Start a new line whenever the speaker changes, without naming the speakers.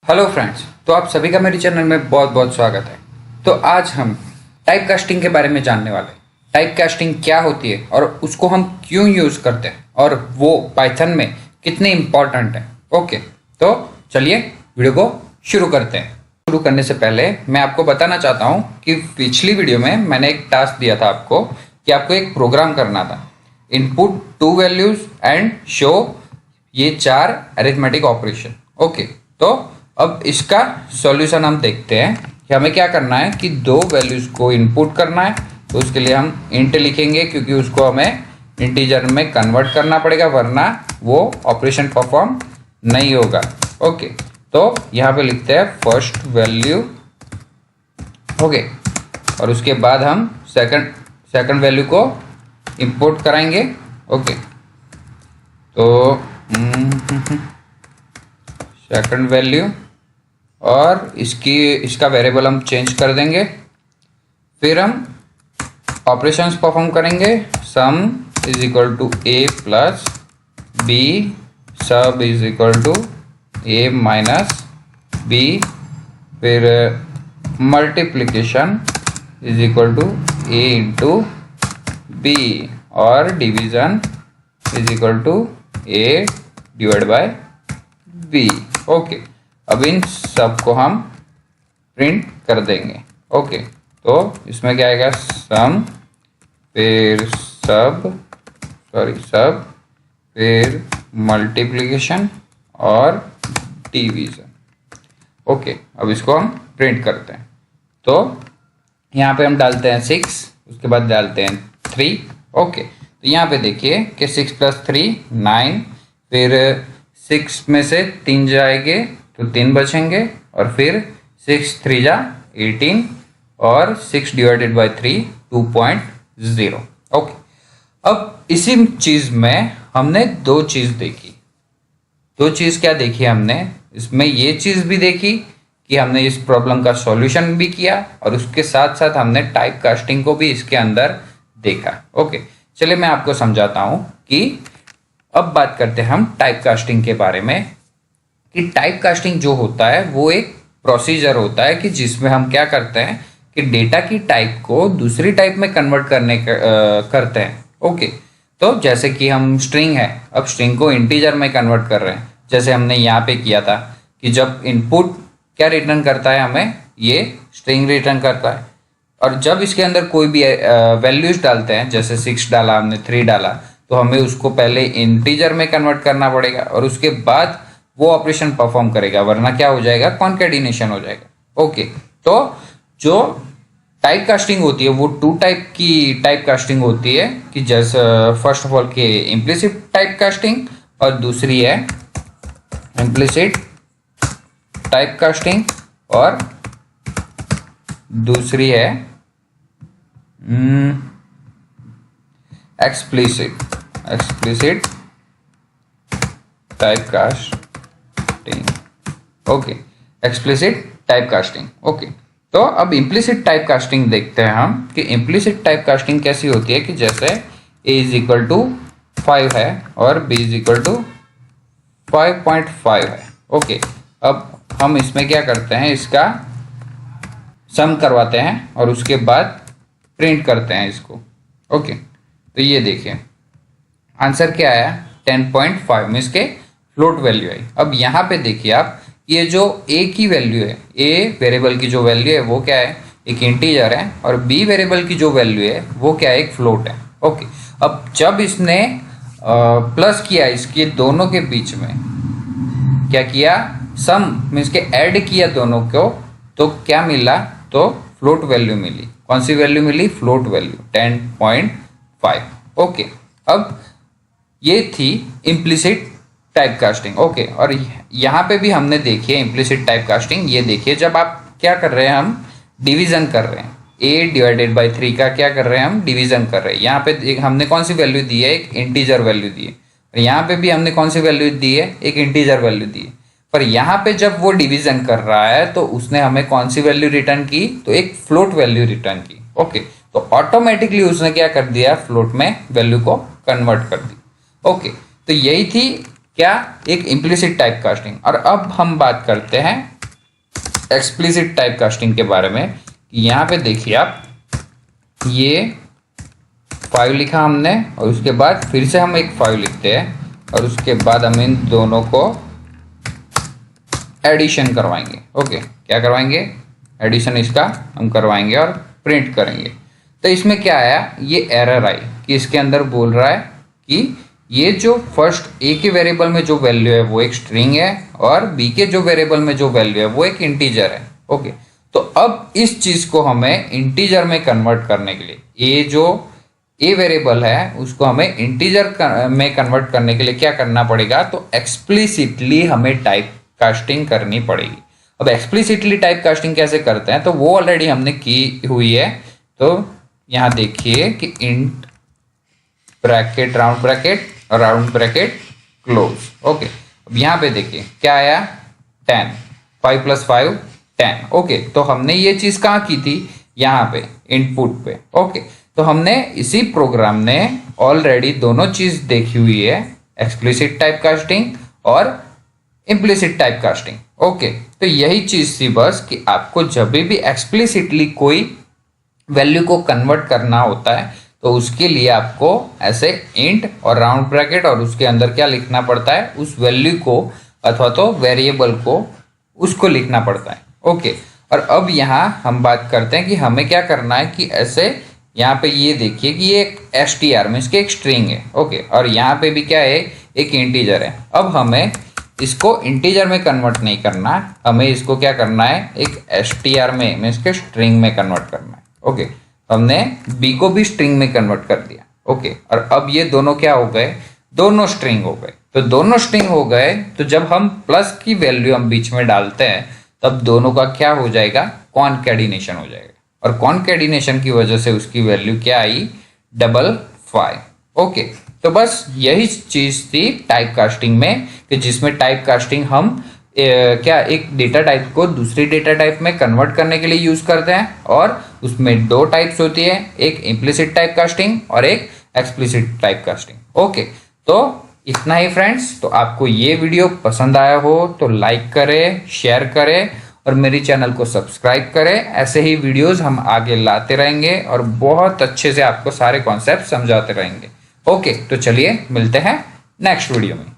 Hello friends, तो आप सभी का मेरे चैनल में बहुत बहुत स्वागत है। तो आज हम टाइप कास्टिंग के बारे में जानने वाले हैं। टाइप कास्टिंग क्या होती है और उसको हम क्यों यूज़ करते हैं और वो पाइथन में कितने इम्पॉर्टेंट है। ओके, तो चलिए वीडियो को शुरू करते हैं। शुरू करने से पहले मैं आपको बताना चाहता हूँ कि पिछली वीडियो में मैंने एक टास्क दिया था आपको कि आपको एक प्रोग्राम करना था, इनपुट 2 वैल्यूज़ एंड शो ये 4 अरिथमेटिक ऑपरेशन। ओके, तो अब इसका सॉल्यूशन हम देखते हैं कि हमें क्या करना है कि 2 वैल्यूज़ को इनपुट करना है। तो उसके लिए हम इंट लिखेंगे क्योंकि उसको हमें इंटीजर में कन्वर्ट करना पड़ेगा, वरना वो ऑपरेशन परफॉर्म नहीं होगा। ओके, तो यहाँ पे लिखते हैं फर्स्ट वैल्यू। ओके, और उसके बाद हम सेकंड वैल्यू को इंपोर्ट कराएंगे। ओके, तो सेकंड वैल्यू और इसका वेरिएबल हम चेंज कर देंगे। फिर हम ऑपरेशंस परफॉर्म करेंगे। Sum is equal to a plus b, sub is equal to a minus b, फिर multiplication is equal to a into b और division is equal to a divide by b. Okay, अब इन सब को हम print कर देंगे। Okay, तो इसमें क्या आएगा, सम फिर सब फिर मल्टीप्लिकेशन और डिवीजन। ओके, अब इसको हम प्रिंट करते हैं। तो यहाँ पे हम डालते हैं 6, उसके बाद डालते हैं 3। ओके, तो यहाँ पे देखिए कि 6 + 3 9, फिर 6 में से 3 जाएंगे तो 3 बचेंगे, और फिर 6 3 जा 18 और 6 डिवाइडेड बाई 3 2.0। ओके, अब इसी चीज़ में हमने 2 चीज़ देखी। 2 चीज़ क्या देखी हमने इसमें, ये चीज़ भी देखी कि हमने इस प्रॉब्लम का सॉल्यूशन भी किया और उसके साथ साथ हमने टाइप कास्टिंग को भी इसके अंदर देखा। ओके, चलिए मैं आपको समझाता हूँ कि अब बात करते हैं हम टाइप कास्टिंग के बारे में। कि टाइप कास्टिंग जो होता है वो एक प्रोसीजर होता है कि जिसमें हम क्या करते हैं कि डेटा की टाइप को दूसरी टाइप में कन्वर्ट करते हैं। ओके, तो जैसे कि हम स्ट्रिंग है, अब स्ट्रिंग को इंटीजर में कन्वर्ट कर रहे हैं, जैसे हमने यहाँ पे किया था कि जब इनपुट क्या रिटर्न करता है, हमें ये स्ट्रिंग रिटर्न करता है, और जब इसके अंदर कोई भी वैल्यूज डालते हैं, जैसे 6 डाला हमने, 3 डाला, तो हमें उसको पहले इंटीजर में कन्वर्ट करना पड़ेगा और उसके बाद वो ऑपरेशन परफॉर्म करेगा, वरना क्या हो जाएगा, कॉन्केटिनेशन हो जाएगा। ओके, तो जो टाइप कास्टिंग होती है वो 2 टाइप की टाइप कास्टिंग होती है कि जैसे फर्स्ट ऑफ ऑल के इम्प्लिसिट टाइप कास्टिंग और दूसरी है इम्प्लिसिट टाइप कास्टिंग और दूसरी है explicit type casting. Okay, explicit type casting. Okay, तो अब इम्प्लिसिट टाइप कास्टिंग देखते हैं हम कि इम्प्लिसिट टाइप कास्टिंग कैसी होती है कि जैसे a इज इक्वल टू 5 है और b इज इक्वल टू 5.5 है। ओके, अब हम इसमें क्या करते हैं, इसका सम करवाते हैं और उसके बाद प्रिंट करते हैं इसको। ओके, तो ये देखिए आंसर क्या आया, 10.5 में इसके फ्लोट वैल्यू आई। अब यहाँ पे देखिए आप, ये जो a की वैल्यू है, a वेरिएबल की जो वैल्यू है वो क्या है, एक इंटीजर है, और b वेरिएबल की जो वैल्यू है वो क्या है, एक फ्लोट है। ओके, अब जब इसने प्लस किया इसके दोनों के बीच में, क्या किया, सम मीन्स के ऐड किया दोनों को, तो क्या मिला, तो फ्लोट वैल्यू मिली। कौन सी वैल्यू मिली, फ्लोट वैल्यू 10.5। ओके, अब ये थी इम्प्लिसिट टाइप कास्टिंग। ओके, और यहाँ पे भी हमने देखी है इम्प्लिसिट टाइप कास्टिंग। ये देखिए जब आप क्या कर रहे हैं, हम डिवीजन कर रहे हैं, a डिवाइडेड बाई 3 का क्या कर रहे हैं, हम डिवीजन कर रहे हैं। यहाँ पे हमने कौन सी वैल्यू दी है, एक इंटीजर वैल्यू दी है, और यहाँ पे भी हमने कौन सी वैल्यू दी है, एक इंटीजर वैल्यू दी है। पर यहाँ पे जब वो डिवीजन कर रहा है तो उसने हमें कौन सी वैल्यू रिटर्न की, तो एक फ्लोट वैल्यू रिटर्न की। ओके, तो ऑटोमेटिकली उसने क्या कर दिया, फ्लोट में वैल्यू को कन्वर्ट कर दी। ओके, तो यही थी क्या, एक इम्प्लिसिट टाइप कास्टिंग। और अब हम बात करते हैं एक्सप्लिसिट टाइप कास्टिंग के बारे में। यहाँ पे देखिए आप, ये 5 लिखा हमने और उसके बाद फिर से हम एक 5 लिखते हैं और उसके बाद हम इन दोनों को एडिशन करवाएंगे। ओके, क्या करवाएंगे? एडिशन इसका हम करवाएंगे और प्रिंट करेंगे। तो इसमें क्या आया, ये एरर आई कि इसके अंदर बोल रहा है कि ये जो फर्स्ट ए के वेरिएबल में जो वैल्यू है वो एक स्ट्रिंग है और बी के जो वेरिएबल में जो वैल्यू है वो एक इंटीजर है। ओके, तो अब इस चीज को हमें इंटीजर में कन्वर्ट करने के लिए, ये जो ए वेरिएबल है उसको हमें इंटीजर में कन्वर्ट करने के लिए क्या करना पड़ेगा, तो एक्सप्लिसिटली हमें टाइप कास्टिंग करनी पड़ेगी। अब एक्सप्लिसिटली टाइप कास्टिंग कैसे करते हैं, तो वो ऑलरेडी हमने की हुई है। तो यहाँ देखिए कि int bracket round bracket close. Okay, अब यहाँ पे देखिए क्या आया, 10, 5 + 5 10। ओके, तो हमने ये चीज कहाँ की थी, यहाँ पे इनपुट पे। ओके, तो हमने इसी प्रोग्राम ने ऑलरेडी दोनों चीज देखी हुई है, एक्सप्लिसिट टाइप कास्टिंग और इम्प्लिसिट टाइप कास्टिंग। ओके, तो यही चीज थी बस कि आपको जब भी एक्सप्लिसिटली कोई वैल्यू को कन्वर्ट करना होता है तो उसके लिए आपको ऐसे इंट और राउंड ब्रैकेट और उसके अंदर क्या लिखना पड़ता है, उस वैल्यू को अथवा तो वेरिएबल को उसको लिखना पड़ता है। ओके, और अब यहाँ हम बात करते हैं कि हमें क्या करना है कि ऐसे यहाँ पे ये देखिए कि ये एक str में इसके एक स्ट्रिंग है। ओके, और यहाँ पे भी क्या है, एक इंटीजर है। अब हमें इसको इंटीजर में कन्वर्ट नहीं करना, हमें इसको क्या करना है, एक str में इसके स्ट्रिंग में कन्वर्ट करना है। ओके, हमने बी को भी स्ट्रिंग में कन्वर्ट कर दिया। ओके, और अब ये दोनों क्या हो गए, दोनों स्ट्रिंग हो गए। तो दोनों स्ट्रिंग हो गए तो जब हम प्लस की वैल्यू हम बीच में डालते हैं तब दोनों का क्या हो जाएगा, कॉनकैटिनेशन हो जाएगा। और कॉनकैटिनेशन की वजह से उसकी वैल्यू क्या आई, 55। ओके, तो बस यही चीज थी टाइप कास्टिंग में कि जिसमें टाइप कास्टिंग हम क्या एक डेटा टाइप को दूसरी डेटा टाइप में कन्वर्ट करने के लिए यूज करते हैं और उसमें 2 टाइप्स होती है, एक इम्प्लिसिट टाइप कास्टिंग और एक एक्सप्लिसिट टाइप कास्टिंग। ओके, तो इतना ही फ्रेंड्स। तो आपको ये वीडियो पसंद आया हो तो लाइक करें, शेयर करें और मेरी चैनल को सब्सक्राइब करें। ऐसे ही वीडियोस हम आगे लाते रहेंगे और बहुत अच्छे से आपको सारे कॉन्सेप्ट समझाते रहेंगे। ओके, तो चलिए मिलते हैं नेक्स्ट वीडियो में।